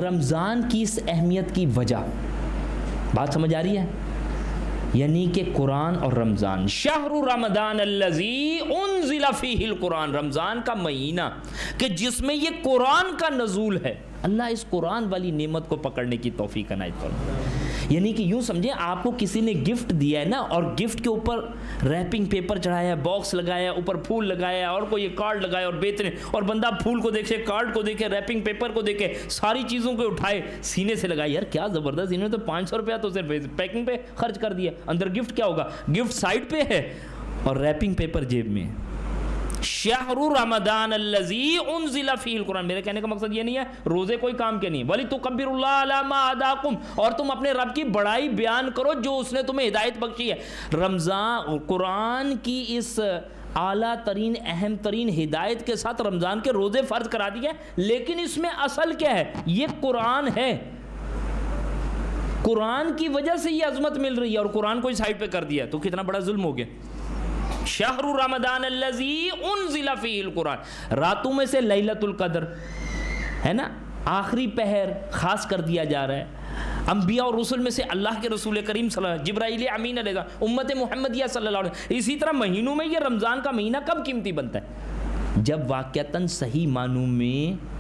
رمضان کی اس اہمیت کی وجہ بات سمجھ آ رہی ہے؟ یعنی کہ قرآن اور رمضان، شہر رمضان الذی انزل فیہ القرآن، رمضان کا مہینہ کہ جس میں یہ قرآن کا نزول ہے، اللہ اس قرآن والی نعمت کو پکڑنے کی توفیق عنایت فرمائے۔ یعنی کہ یوں سمجھیں آپ کو کسی نے گفٹ دیا ہے نا، اور گفٹ کے اوپر ریپنگ پیپر چڑھایا، باکس لگایا، اوپر پھول لگایا، اور کوئی کارڈ لگایا اور بہترین، اور بندہ پھول کو دیکھے، کارڈ کو دیکھے، ریپنگ پیپر کو دیکھے، ساری چیزوں کو اٹھائے سینے سے لگائے، یار کیا زبردست، انہوں نے تو 500 روپیہ تو صرف پیکنگ پہ خرچ کر دیا، اندر گفٹ کیا ہوگا؟ گفٹ سائڈ پہ ہے اور ریپنگ پیپر جیب میں۔ شہر رمضان الذی انزل فیہ القرآن، میرے کہنے کا مقصد یہ نہیں ہے روزے کوئی کام کے نہیں، وَلِتُكَبِّرُوا اللَّهَ عَلَىٰ مَا هَدَاكُمْ، اور تم اپنے رب کی بڑائی بیان کرو جو اس نے تمہیں ہدایت بخشی ہے۔ رمضان قرآن کی اس اعلیٰ ترین اہم ترین ہدایت کے ساتھ رمضان کے روزے فرض کرا دیے، لیکن اس میں اصل کیا ہے؟ یہ قرآن ہے، قرآن کی وجہ سے یہ عظمت مل رہی ہے، اور قرآن کو سائڈ پہ کر دیا تو کتنا بڑا ظلم ہو گیا۔ شہر رمضان الذی انزل فیہ القرآن، راتوں میں سے لیلۃ القدر ہے نا، آخری پہر خاص کر دیا جا رہا ہے۔ انبیاء اور رسل میں سے اللہ کے رسول کریم صلی اللہ علیہ وسلم، جبرائیل امین علیہ السلام، امت محمدیہ صلی اللہ علیہ وسلم، اسی طرح مہینوں میں یہ رمضان کا مہینہ کب قیمتی بنتا ہے؟ جب واقعتاً صحیح معنوں میں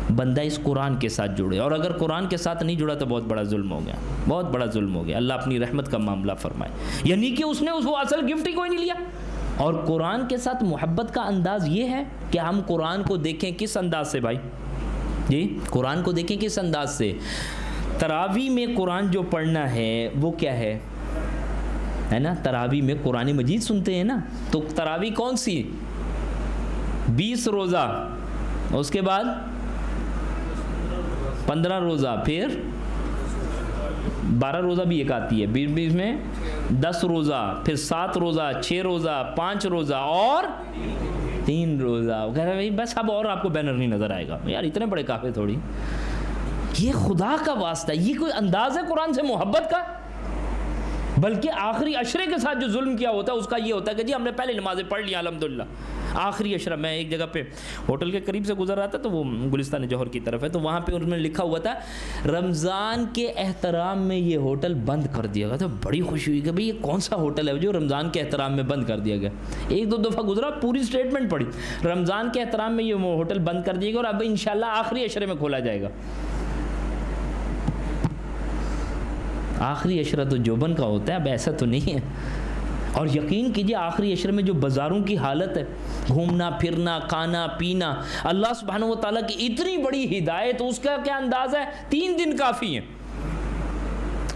بندہ اس قرآن کے ساتھ جڑے، اور اگر قرآن کے ساتھ نہیں جڑا تو بہت بڑا ظلم ہو گیا، بہت بڑا ظلم ہو گیا۔ اللہ اپنی رحمت کا معاملہ فرمائے۔ یعنی کہ اس نے وہ اصل گفٹ ہی کوئی نہیں لیا۔ اور قرآن کے ساتھ محبت کا انداز یہ ہے کہ ہم قرآن کو دیکھیں کس انداز سے بھائی جی، قرآن کو دیکھیں کس انداز سے۔ تراویح میں قرآن جو پڑھنا ہے وہ کیا ہے نا، تراویح میں قرآن مجید سنتے ہیں نا، تو تراویح کون سی؟ 20 روزہ، اس کے بعد 15 روزہ، پھر 12 روزہ بھی ایک آتی ہے، بیچ بیچ میں 10 روزہ، پھر 7 روزہ، 6 روزہ، 5 روزہ اور 3 روزہ۔ کہہ رہے بھائی بس اب اور آپ کو بینر نہیں نظر آئے گا، یار اتنے بڑے کافی تھوڑی، یہ خدا کا واسطہ ہے، یہ کوئی انداز ہے قرآن سے محبت کا؟ بلکہ آخری عشرے کے ساتھ جو ظلم کیا ہوتا ہے اس کا یہ ہوتا ہے کہ جی ہم نے پہلے نمازیں پڑھ لی الحمدللہ، آخری عشرہ۔ میں ایک جگہ پہ ہوٹل کے قریب سے گزر رہا تھا، تو وہ گلستان جوہر کی طرف ہے، تو وہاں پہ اس میں لکھا ہوا تھا رمضان کے احترام میں یہ ہوٹل بند کر دیا گیا۔ تو بڑی خوشی ہوئی کہ بھئی یہ کون سا ہوٹل ہے جو رمضان کے احترام میں بند کر دیا گیا۔ ایک دو دفعہ گزرا، پوری سٹیٹمنٹ پڑھی، رمضان کے احترام میں یہ ہوٹل بند کر دیا گیا اور اب انشاءاللہ آخری عشرے میں کھولا جائے گا۔ آخری عشرہ تو جوبن کا ہوتا ہے، اب ایسا تو نہیں ہے۔ اور یقین کیجئے آخری عشرے میں جو بازاروں کی حالت ہے، گھومنا پھرنا، کھانا پینا، اللہ سبحانہ و تعالیٰ کی اتنی بڑی ہدایت، اس کا کیا انداز ہے؟ 3 دن کافی ہیں۔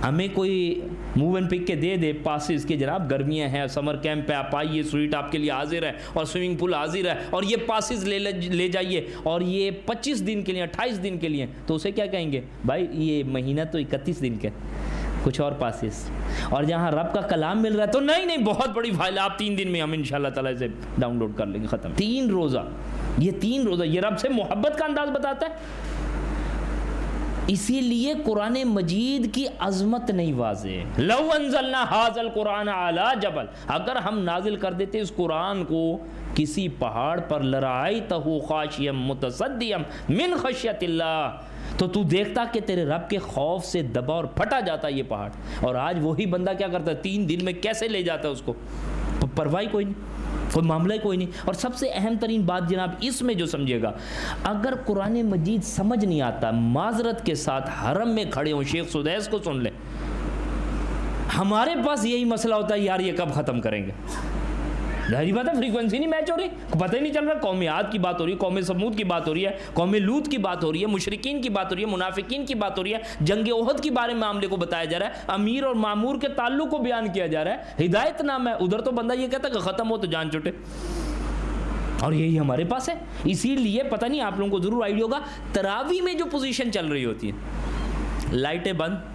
ہمیں کوئی موو اینڈ پک کے دے دے پاسز کے، جناب گرمیاں ہیں، سمر کیمپ ہے، آپ آئیے، سویٹ آپ کے لیے حاضر ہے اور سوئمنگ پول حاضر ہے، اور یہ پاسز لے جائیے، اور یہ 25 دن کے لیے، 28 دن کے لیے، تو اسے کیا کہیں گے؟ بھائی یہ مہینہ تو 31 دن کا، کچھ اور پاسز۔ اور جہاں رب کا کلام مل رہا ہے تو نہیں بہت بڑی فائل، آپ 3 دن میں ہم انشاءاللہ تعالیٰ سے ڈاؤن لوڈ کر لیں گے، ختم۔ 3 روزہ، یہ 3 روزہ یہ رب سے محبت کا انداز بتاتا ہے۔ اسی لیے قرآن مجید کی عظمت نہیں واضح۔ لو انزلنا ھذا القرآن علی جبل، اگر ہم نازل کر دیتے اس قرآن کو کسی پہاڑ پر، لرأیتہ خاشعا متصدعا من خشیۃ اللہ، تو تو دیکھتا کہ تیرے رب کے خوف سے دبا اور پھٹا جاتا یہ پہاڑ۔ اور آج وہی بندہ کیا کرتا ہے؟ 3 دن میں کیسے لے جاتا ہے اس کو؟ پرواہ کوئی نہیں، کوئی معاملہ کوئی نہیں۔ اور سب سے اہم ترین بات جناب اس میں جو سمجھے گا، اگر قرآن مجید سمجھ نہیں آتا، معذرت کے ساتھ حرم میں کھڑے ہوں، شیخ سدیس کو سن لیں۔ ہمارے پاس یہی مسئلہ ہوتا ہے، یار یہ کب ختم کریں گے؟ ظاہری بات ہے فریکوینسی نہیں میچ ہو رہی، پتہ ہی نہیں چل رہا۔ قوم عاد کی بات ہو رہی ہے، قوم سمود کی بات ہو رہی ہے، قوم لوط کی بات ہو رہی ہے، مشرکین کی بات ہو رہی ہے، منافقین کی بات ہو رہی ہے، جنگ احد کے بارے میں معاملے کو بتایا جا رہا ہے، امیر اور مامور کے تعلق کو بیان کیا جا رہا ہے، ہدایت نام ہے۔ ادھر تو بندہ یہ کہتا ہے کہ ختم ہو تو جان چھوٹے، اور یہی ہمارے پاس ہے۔ اسی لیے پتہ نہیں آپ لوگوں کو ضرور آئیڈیا ہوگا، تراویح میں جو پوزیشن چل رہی ہوتی ہے، لائٹیں بند،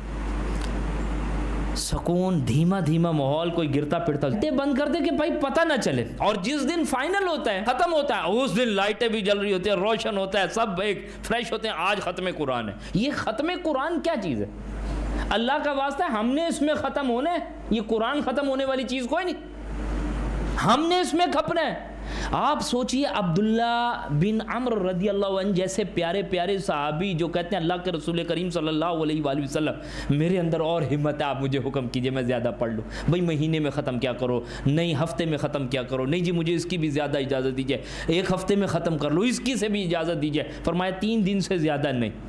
سکون، دھیما دھیما ماحول، کوئی گرتا پڑتا، بند کر دے کہ بھائی پتہ نہ چلے۔ اور جس دن فائنل ہوتا ہے، ختم ہوتا ہے، اس دن لائٹیں بھی جل رہی ہوتی ہیں، روشن ہوتا ہے، سب ایک فریش ہوتے ہیں، آج ختم قرآن ہے۔ یہ ختم قرآن کیا چیز ہے؟ اللہ کا واسطہ ہے، ہم نے اس میں ختم ہونا ہے، یہ قرآن ختم ہونے والی چیز کوئی نہیں، ہم نے اس میں کھپنا ہے۔ آپ سوچئے عبداللہ بن عمرو رضی اللہ عنہ جیسے پیارے پیارے صحابی جو کہتے ہیں اللہ کے رسول کریم صلی اللہ علیہ وآلہ وسلم میرے اندر اور ہمت ہے، آپ مجھے حکم کیجئے میں زیادہ پڑھ لوں. بھئی مہینے میں ختم کیا کرو، نہیں ہفتے میں ختم کیا کرو، نہیں جی مجھے اس کی بھی زیادہ اجازت دیجئے، ایک ہفتے میں ختم کر لو، اس کی سے بھی اجازت دیجئے. فرمایا 3 دن سے زیادہ نہیں.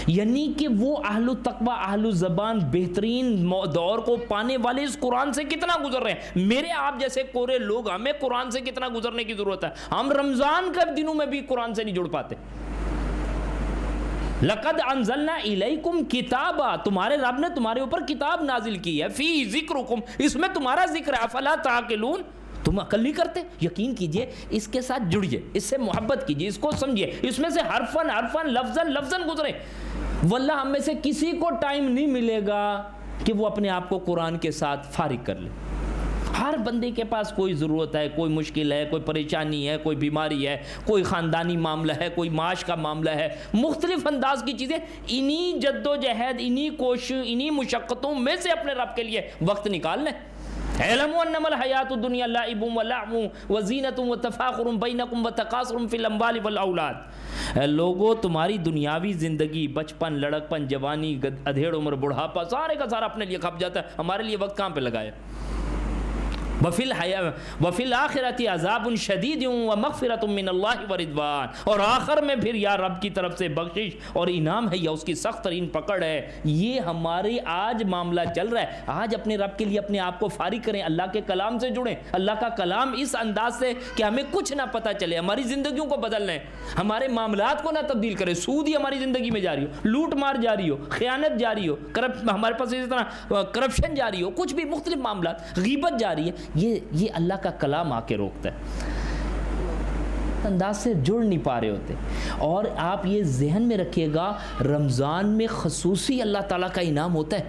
یعنی کہ وہ اہل التقوی اہل الزبان بہترین دور کو پانے والے اس قرآن سے کتنا گزر رہے ہیں. میرے آپ جیسے کورے لوگ ہمیں قرآن سے کتنا گزرنے کی ضرورت ہے. ہم رمضان کے دنوں میں بھی قرآن سے نہیں جڑ پاتے. لقد انزلنا الیکم کتابا، تمہارے رب نے تمہارے اوپر کتاب نازل کی ہے، فی ذکرکم، اس میں تمہارا ذکر ہے، افلا تعقلون، تم عقل نہیں کرتے. یقین کیجئے اس کے ساتھ جڑیے، اس سے محبت کیجئے، اس کو سمجھیے، اس میں سے حرفاً حرفاً لفظاً لفظاً گزرے. واللہ ہم میں سے کسی کو ٹائم نہیں ملے گا کہ وہ اپنے آپ کو قرآن کے ساتھ فارغ کر لے. ہر بندے کے پاس کوئی ضرورت ہے، کوئی مشکل ہے، کوئی پریشانی ہے، کوئی بیماری ہے، کوئی خاندانی معاملہ ہے، کوئی معاش کا معاملہ ہے، مختلف انداز کی چیزیں. انہی جد و جہد، انہی کوشش، انہی مشقتوں میں سے اپنے رب کے لیے وقت نکال لیں. اعلموا انما الحیات الدنیا لعب ولعب وزینۃ وتفاخر بینکم وتکاثر فی الاموال والاولاد. لوگوں تمہاری دنیاوی زندگی، بچپن، لڑکپن، جوانی، ادھیڑ عمر، بڑھاپا، سارے کا سارا اپنے لیے کھپ جاتا ہے. ہمارے لیے وقت کہاں پہ لگایا؟ وفی الآخرۃ عذاب شدید ومغفرۃ من اللہ ورضوان، اور آخر میں پھر یا رب کی طرف سے بخشش اور انعام ہے یا اس کی سخت ترین پکڑ ہے. یہ ہماری آج معاملہ چل رہا ہے. آج اپنے رب کے لیے اپنے آپ کو فارغ کریں، اللہ کے کلام سے جڑیں. اللہ کا کلام اس انداز سے کہ ہمیں کچھ نہ پتہ چلے، ہماری زندگیوں کو بدل لیں، ہمارے معاملات کو نہ تبدیل کریں. سود ہی ہماری زندگی میں جاری ہو، لوٹ مار جاری ہو، خیانت جاری ہو، ہمارے پاس اس طرح کرپشن جاری ہو، کچھ بھی مختلف معاملات، غیبت جاری ہے. یہ اللہ کا کلام آ کے روکتا ہے. انداز سے جڑ نہیں پا رہے ہوتے. اور آپ یہ ذہن میں رکھیے گا، رمضان میں خصوصی اللہ تعالیٰ کا انعام ہوتا ہے.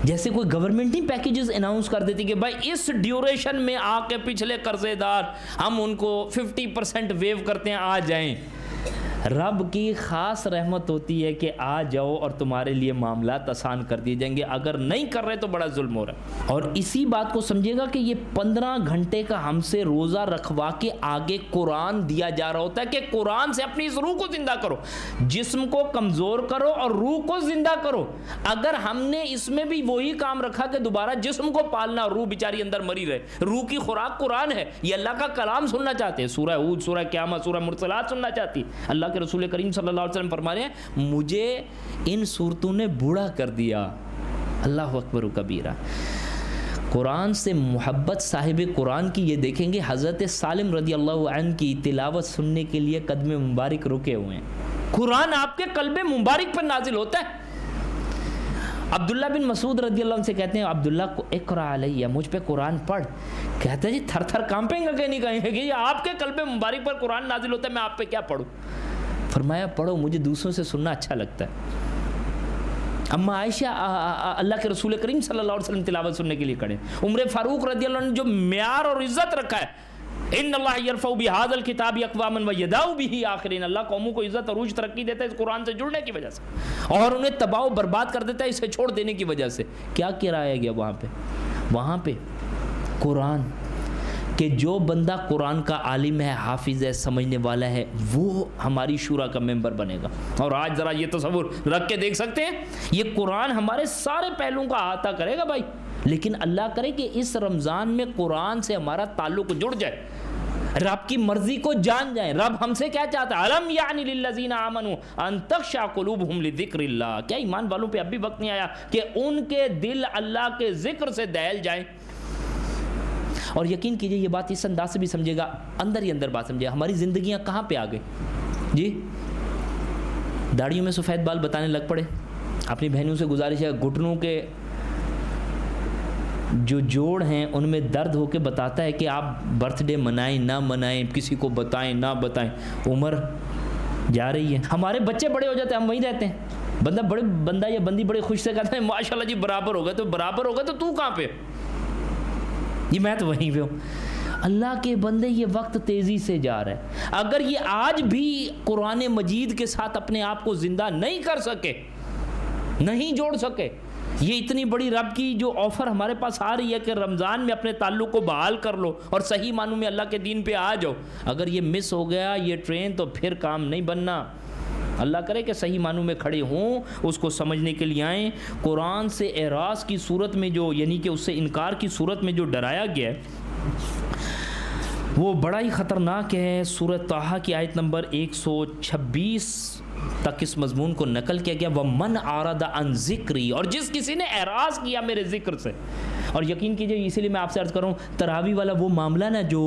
جیسے کوئی گورنمنٹ ہی پیکیجز اناؤنس کر دیتی کہ بھائی اس ڈیوریشن میں آ کے پچھلے قرضے دار ہم ان کو 50% ویو کرتے ہیں، آ جائیں. رب کی خاص رحمت ہوتی ہے کہ آ جاؤ اور تمہارے لیے معاملات آسان کر دیے جائیں گے. اگر نہیں کر رہے تو بڑا ظلم ہو رہا ہے. اور اسی بات کو سمجھے گا کہ یہ 15 گھنٹے کا ہم سے روزہ رکھوا کے آگے قرآن دیا جا رہا ہوتا ہے کہ قرآن سے اپنی اس روح کو زندہ کرو، جسم کو کمزور کرو اور روح کو زندہ کرو. اگر ہم نے اس میں بھی وہی کام رکھا کہ دوبارہ جسم کو پالنا، روح بیچاری اندر مری رہے. روح کی خوراک قرآن ہے، یہ اللہ کا کلام سننا چاہتے ہیں. سورہ ہود، سورہ قیامت، سورہ مرسلات سننا چاہتی. اللہ کے رسول کریم صلی اللہ علیہ وسلم فرما رہے ہیں مجھے ان صورتوں نے بوڑھا کر دیا. اللہ اکبر و کبیرہ. قرآن سے محبت صاحب قرآن کی یہ دیکھیں گے حضرت سالم رضی اللہ عنہ کی تلاوت سننے کے لیے قدم مبارک رکے ہوئے ہیں. قرآن آپ کے قلب مبارک پر نازل ہوتا ہے. عبداللہ بن مسعود رضی اللہ عنہ سے کہتے ہیں عبداللہ کو اقرا علیہ، مجھ پہ قرآن پڑھ. کہتے ہیں جی تھر تھر کانپیں گا کہ نہیں کہیں گے، یہ آپ کے قلب مبارک پر قرآن نازل ہوتا ہے، میں آپ پہ کیا پڑھوں. فرمایا پڑھو، مجھے دوسروں سے سننا اچھا لگتا ہے. اما عائشہ اللہ کے رسول کریم صلی اللہ علیہ وسلم تلاوت سننے کے لیے کھڑے. عمر فاروق رضی اللہ عنہ جو معیار اور عزت رکھا ہے، ان اللہ یرفع بہذا الکتاب اقواما ویدع بہ آخرین، اللہ قوموں کو عزت اور عروج ترقی دیتا ہے اس قرآن سے جڑنے کی وجہ سے، اور انہیں تباہ و برباد کر دیتا ہے اسے چھوڑ دینے کی وجہ سے. کیا کرایا گیا وہاں پہ قرآن، کہ جو بندہ قرآن کا عالم ہے، حافظ ہے، سمجھنے والا ہے، وہ ہماری شورا کا ممبر بنے گا. اور آج ذرا یہ تصور رکھ کے دیکھ سکتے ہیں، یہ قرآن ہمارے سارے پہلوؤں کا احاطہ کرے گا بھائی. لیکن اللہ کرے کہ اس رمضان میں قرآن سے ہمارا تعلق جڑ جائے، رب کی مرضی کو جان جائیں. رب ہم سے کیا چاہتا ہے؟ الم یعنی للذین آمنوا ان تخشع قلوبہم لذکر اللہ. کیا ایمان والوں پہ اب بھی وقت نہیں آیا کہ ان کے دل اللہ کے ذکر سے دہل جائیں؟ اور یقین کیجئے یہ بات اس انداز سے بھی سمجھے گا، اندر ہی اندر بات سمجھے. ہماری زندگیاں کہاں پہ آ گئی جی؟ داڑھیوں میں سفید بال بتانے لگ پڑے. اپنی بہنوں سے گزارش ہے، گھٹنوں کے جو جوڑ ہیں ان میں درد ہو کے بتاتا ہے کہ آپ برتھ ڈے منائیں نہ منائیں، کسی کو بتائیں نہ بتائیں. عمر جا رہی ہے، ہمارے بچے بڑے ہو جاتے ہیں، ہم وہیں رہتے ہیں. بندہ یا بندی بڑے خوش سے کہتا ہے ماشاءاللہ جی برابر ہو گئے، تو کہاں پہ؟ یہ میں تو وہیں پہ ہوں. اللہ کے بندے یہ وقت تیزی سے جا رہا ہے. اگر یہ آج بھی قرآن مجید کے ساتھ اپنے آپ کو زندہ نہیں کر سکے، نہیں جوڑ سکے، یہ اتنی بڑی رب کی جو آفر ہمارے پاس آ رہی ہے کہ رمضان میں اپنے تعلق کو بحال کر لو اور صحیح معنوں میں اللہ کے دین پہ آ جاؤ. اگر یہ مس ہو گیا یہ ٹرین تو پھر کام نہیں بننا. اللہ کرے کہ صحیح معنوں میں کھڑے ہوں, اس کو سمجھنے کے لیے آئیں. قرآن سے اعراض کی صورت میں جو یعنی کہ اس سے انکار کی صورت میں جو ڈرایا گیا ہے وہ بڑا ہی خطرناک ہے. سورۃ طٰہٰ کی آیت نمبر 126 تک اس مضمون کو نقل کیا گیا. وَمَنْ أَعْرَضَ عَنْ ذِكْرِي, اور جس کسی نے اعراض کیا میرے ذکر سے. اور یقین کیجئے اسی لیے میں آپ سے عرض کر رہا ہوں تراویح والا وہ معاملہ نا جو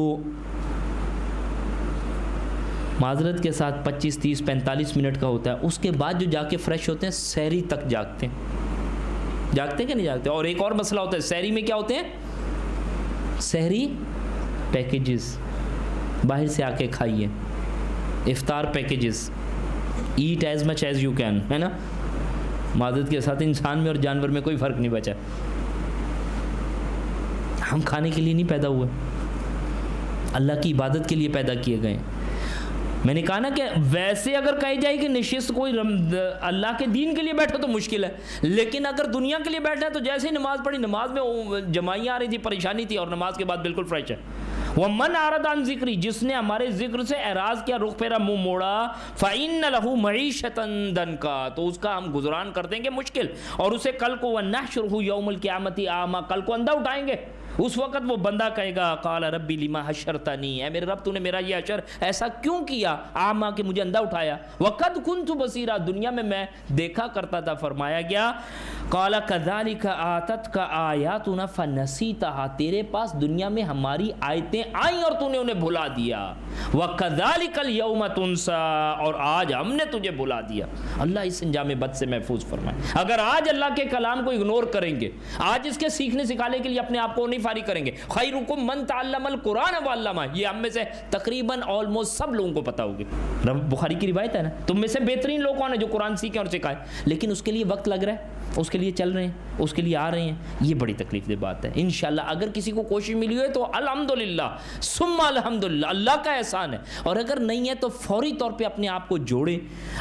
معذرت کے ساتھ 25 30 45 منٹ کا ہوتا ہے, اس کے بعد جو جا کے فریش ہوتے ہیں سحری تک جاگتے کہ نہیں جاگتے. اور ایک اور مسئلہ ہوتا ہے سحری میں, کیا ہوتے ہیں سحری پیکیجز, باہر سے آ کے کھائیے, افطار packages, eat as much as you can, ہے نا. معذرت کے ساتھ انسان میں اور جانور میں کوئی فرق نہیں بچا. ہم کھانے کے لیے نہیں پیدا ہوئے, اللہ کی عبادت کے لیے پیدا کیے گئے. میں نے کہا نا کہ ویسے اگر کہی جائے کہ نشست کوئی اللہ کے دین کے لیے بیٹھو تو مشکل ہے, لیکن اگر دنیا کے لیے بیٹھا ہے تو جیسے ہی نماز پڑھی, نماز میں جمائیاں آ رہی تھی, پریشانی تھی, اور نماز کے بعد بالکل فریش ہے. وَمَنْ أَعْرَضَ عَنْ ذِكْرِي, جس نے ہمارے ذکر سے اعراض کیا, رخ پھیرا, منہ موڑا, فَإِنَّ لَهُ مَعِيشَةً ضَنْكًا, تو اس کا ہم گزران کر دیں گے مشکل, اور اسے کل کو وَنَحْشُرُهُ يَوْمَ الْقِيَامَةِ أَعْمَىٰ, کل کو اندھا اٹھائیں گے. اس وقت وہ بندہ کہے گا قال ربی لما حشرتنی, اے میرے رب تو نے میرا یہ حشر ایسا کیوں کیا, اعمیٰ کہ مجھے اندھا اٹھایا, وقد كنت بصیرا, دنیا میں دیکھا کرتا تھا. فرمایا گیا قال كذلك آتتك آیاتنا فنسیتها, تیرے پاس دنیا میں ہماری آیتیں آئیں اور تو نے انہیں بھلا دیا. وكذلك اليوم تنسى, اور آج ہم نے تجھے بھلا دیا. اللہ اس انجام بد سے محفوظ فرمائے. اگر آج اللہ کے کلام کو اگنور کریں گے, آج اس کے سیکھنے سکھانے کے لیے اپنے آپ کو نہیں فارغ کریں گے, خیرکم من تعلم القرآن وعلمہ, یہ ہم میں سے تقریباً آلموسٹ سب لوگوں کو پتا ہوگی. بخاری کی روایت ہے نا, تم میں سے بہترین لوگ کون ہیں جو قرآن سیکھیں اور سکھائیں, لیکن اس کے لیے وقت لگ رہا ہے, اس کے لیے چل رہے ہیں, اس کے لیے آ رہے ہیں. یہ بڑی تکلیف دہ بات ہے. انشاءاللہ اگر کسی کو کوشش ملی ہوئے تو الحمدللہ ثم الحمدللہ, اللہ کا احسان ہے. اور اگر نہیں ہے تو فوری طور پہ اپنے آپ کو جوڑیں,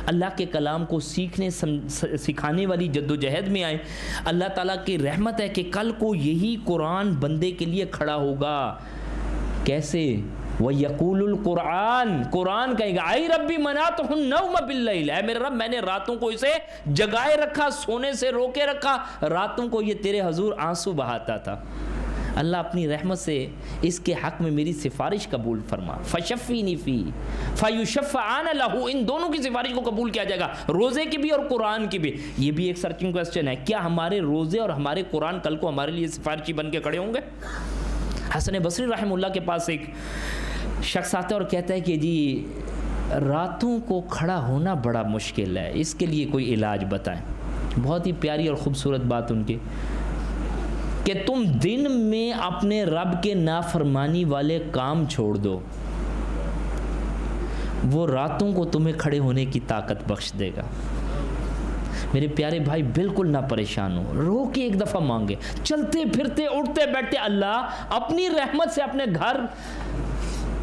اللہ کے کلام کو سیکھنے سکھانے والی جدوجہد میں آئیں. اللہ تعالیٰ کی رحمت ہے کہ کل کو یہی قرآن بندے کے لیے کھڑا ہوگا. کیسے؟ وَيَقُولُ الْقُرْآن, قرآن کہے گا اَيْ رَبِّ مَنَعْتُهُ النَّوْمَ بِاللَّيْلِ, اے میرے رب میں نے راتوں کو اسے جگائے رکھا, سونے سے روکے رکھا, راتوں کو یہ تیرے حضور آنسو بہاتا تھا. اللہ اپنی رحمت سے اس کے حق میں میری سفارش قبول فرما. فَشَفِّنِي فِيهِ فَيُشَفَّعَانَ لَهُ, ان دونوں کی سفارش کو قبول کیا جائے گا, روزے کی بھی اور قرآن کی بھی. یہ بھی ایک سرچنگ کوسچن ہے, کیا ہمارے روزے اور ہمارے قرآن کل کو ہمارے لیے سفارشی بن کے کھڑے ہوں گے؟ حسن بصری رحمہ اللہ کے پاس ایک شخص آتا ہے اور کہتا ہے کہ جی راتوں کو کھڑا ہونا بڑا مشکل ہے, اس کے لیے کوئی علاج بتائیں. بہت ہی پیاری اور خوبصورت بات ان کی کہ تم دن میں اپنے رب کے نافرمانی والے کام چھوڑ دو, وہ راتوں کو تمہیں کھڑے ہونے کی طاقت بخش دے گا. میرے پیارے بھائی بالکل نہ پریشان ہو, رو کے ایک دفعہ مانگے, چلتے پھرتے اٹھتے بیٹھتے, اللہ اپنی رحمت سے اپنے گھر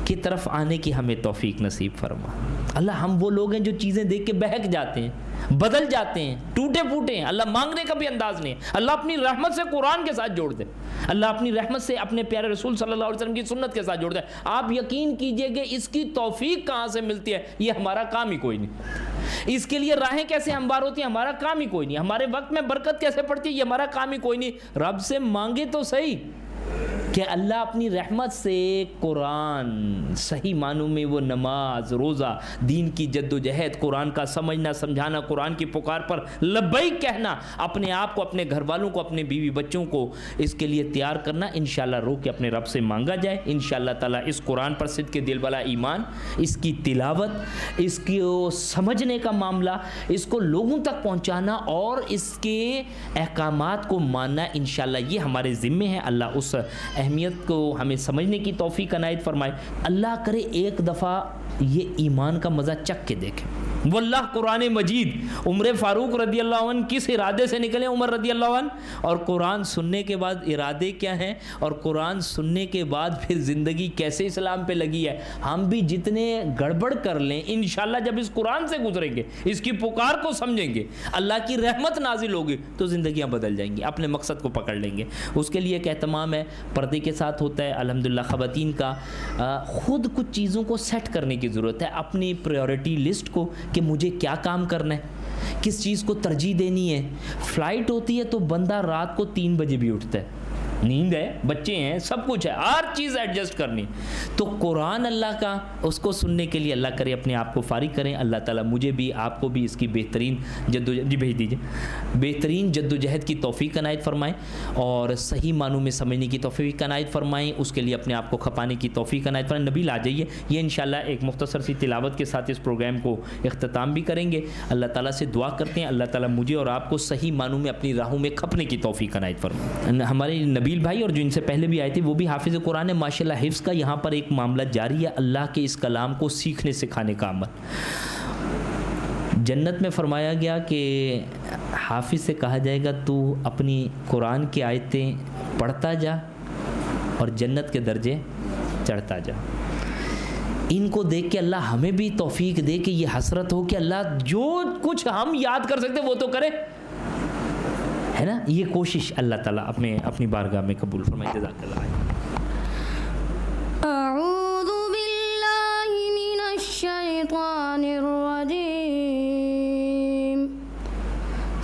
کی طرف آنے کی ہمیں توفیق نصیب فرما. اللہ ہم وہ لوگ ہیں جو چیزیں دیکھ کے بہک جاتے ہیں, بدل جاتے ہیں, ٹوٹے پھوٹے ہیں. اللہ مانگنے کا بھی انداز نہیں ہے. اللہ اپنی رحمت سے قرآن کے ساتھ جوڑ دے, اللہ اپنی رحمت سے اپنے پیارے رسول صلی اللہ علیہ وسلم کی سنت کے ساتھ جوڑ دے. آپ یقین کیجئے کہ اس کی توفیق کہاں سے ملتی ہے, یہ ہمارا کام ہی کوئی نہیں. اس کے لیے راہیں کیسے ہموار ہوتی ہیں, ہمارا کام ہی کوئی نہیں. ہمارے وقت میں برکت کیسے پڑتی ہے, یہ ہمارا کام ہی کوئی نہیں. رب سے مانگے تو صحیح کہ اللہ اپنی رحمت سے قرآن صحیح معنوں میں وہ نماز, روزہ, دین کی جد و جہد, قرآن کا سمجھنا سمجھانا, قرآن کی پکار پر لبیک کہنا, اپنے آپ کو, اپنے گھر والوں کو, اپنے بیوی بچوں کو اس کے لیے تیار کرنا. انشاءاللہ رو کے اپنے رب سے مانگا جائے, انشاءاللہ تعالیٰ اس قرآن پر صدق دل والا ایمان, اس کی تلاوت, اس کو سمجھنے کا معاملہ, اس کو لوگوں تک پہنچانا اور اس کے احکامات کو ماننا, انشاءاللہ یہ ہمارے ذمے ہے. اللہ اس اہمیت کو ہمیں سمجھنے کی توفیق عنایت فرمائے. اللہ کرے ایک دفعہ یہ ایمان کا مزہ چکھ کے دیکھیں. واللہ قرآن مجید عمر فاروق رضی اللہ عنہ کس ارادے سے نکلے عمر رضی اللہ عنہ, اور قرآن سننے کے بعد ارادے کیا ہیں, اور قرآن سننے کے بعد پھر زندگی کیسے اسلام پہ لگی ہے. ہم بھی جتنے گڑبڑ کر لیں انشاءاللہ جب اس قرآن سے گزریں گے, اس کی پکار کو سمجھیں گے, اللہ کی رحمت نازل ہوگی تو زندگیاں بدل جائیں گی, اپنے مقصد کو پکڑ لیں گے. اس کے لیے ایک اہتمام ہے پردے کے ساتھ ہوتا ہے الحمدللہ. خواتین کا خود کچھ چیزوں کو سیٹ کرنے کی ضرورت ہے, اپنی پریورٹی لسٹ کو کہ مجھے کیا کام کرنا ہے, کس چیز کو ترجیح دینی ہے. فلائٹ ہوتی ہے تو بندہ رات کو 3 بجے بھی اٹھتا ہے, نیند ہے, بچے ہیں, سب کچھ ہے, ہر چیز ایڈجسٹ کرنی. تو قرآن اللہ کا, اس کو سننے کے لیے اللہ کرے اپنے آپ کو فارغ کریں. اللہ تعالیٰ مجھے بھی آپ کو بھی اس کی بہترین بھیج دیجیے, بہترین جدوجہد کی توفیق عنایت فرمائیں, اور صحیح معنوں میں سمجھنے کی توفیق عنایت فرمائیں. اس کے لیے اپنے آپ کو کھپانے کی توفیق عنایت فرمائیں. نبیل آ جائیے, یہ انشاءاللہ ایک مختصر سی تلاوت کے ساتھ اس پروگرام کو اختتام بھی کریں گے. اللہ تعالیٰ سے دعا کرتے ہیں اللہ تعالیٰ مجھے اور آپ کو صحیح معنوں میں اپنی راہوں میں کھپنے کی توفیق عنایت فرمائیں. ہمارے نبیل بھائی اور جو ان سے پہلے بھی آئے تھے وہ بھی حافظ قرآن ہے ماشاءاللہ. حفظ کا یہاں پر ایک معاملہ جاری ہے, اللہ کے اس کلام کو سیکھنے سکھانے کا عمل. جنت میں فرمایا گیا کہ حافظ سے کہا جائے گا تو اپنی قرآن کی آیتیں پڑھتا جا اور جنت کے درجے چڑھتا جا. ان کو دیکھ کے اللہ ہمیں بھی توفیق دے کہ یہ حسرت ہو کہ اللہ جو کچھ ہم یاد کر سکتے وہ تو کرے, ہے نا. یہ کوشش اللہ تعالیٰ اپنی بارگاہ میں قبول فرمائے. جزاک اللہ. اعوذ باللہ من الشیطان الرجیم.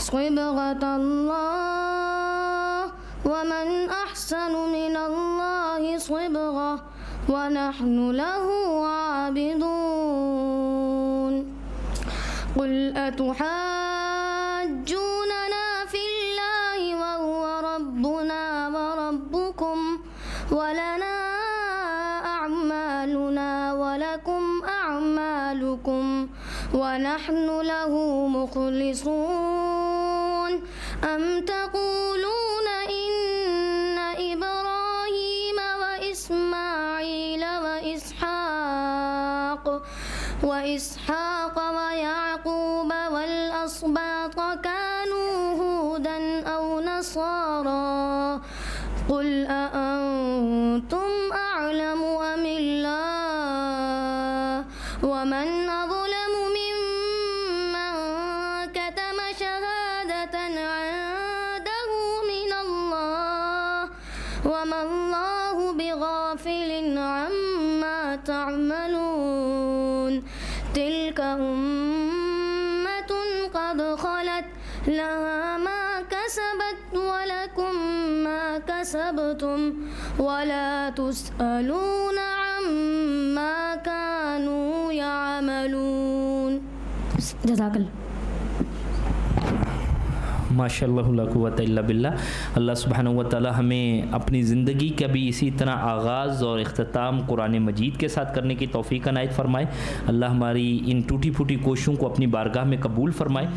صبغۃ اللہ ومن احسن من اللہ صبغہ ونحن له عابدون. قل اتحاجوننا فی اللہ وهو ربنا وربکم ولنا أعمالنا ولكم أعمالكم ونحن له مخلصون. أم تقولون إن إبراهيم وإسماعيل وإسحاق ويعقوب والأسباط كانوا هودا أو نصارى قل أأنتم أعلم أم الله ومن أظلم ممن كتم شهادة عنده من الله وما الله بغافل عما تعملون. تلك أمة قد خلت لها ما كسبت ولكم ما كسبتم ولا تسألون عما كانوا يعملون. جزاک اللہ. ماشاء اللہ لا قوت الا باللہ. اللہ سبحانہ و تعالی ہمیں اپنی زندگی کا بھی اسی طرح آغاز اور اختتام قرآن مجید کے ساتھ کرنے کی توفیق عنایت فرمائے. اللہ ہماری ان ٹوٹی پھوٹی کوششوں کو اپنی بارگاہ میں قبول فرمائے.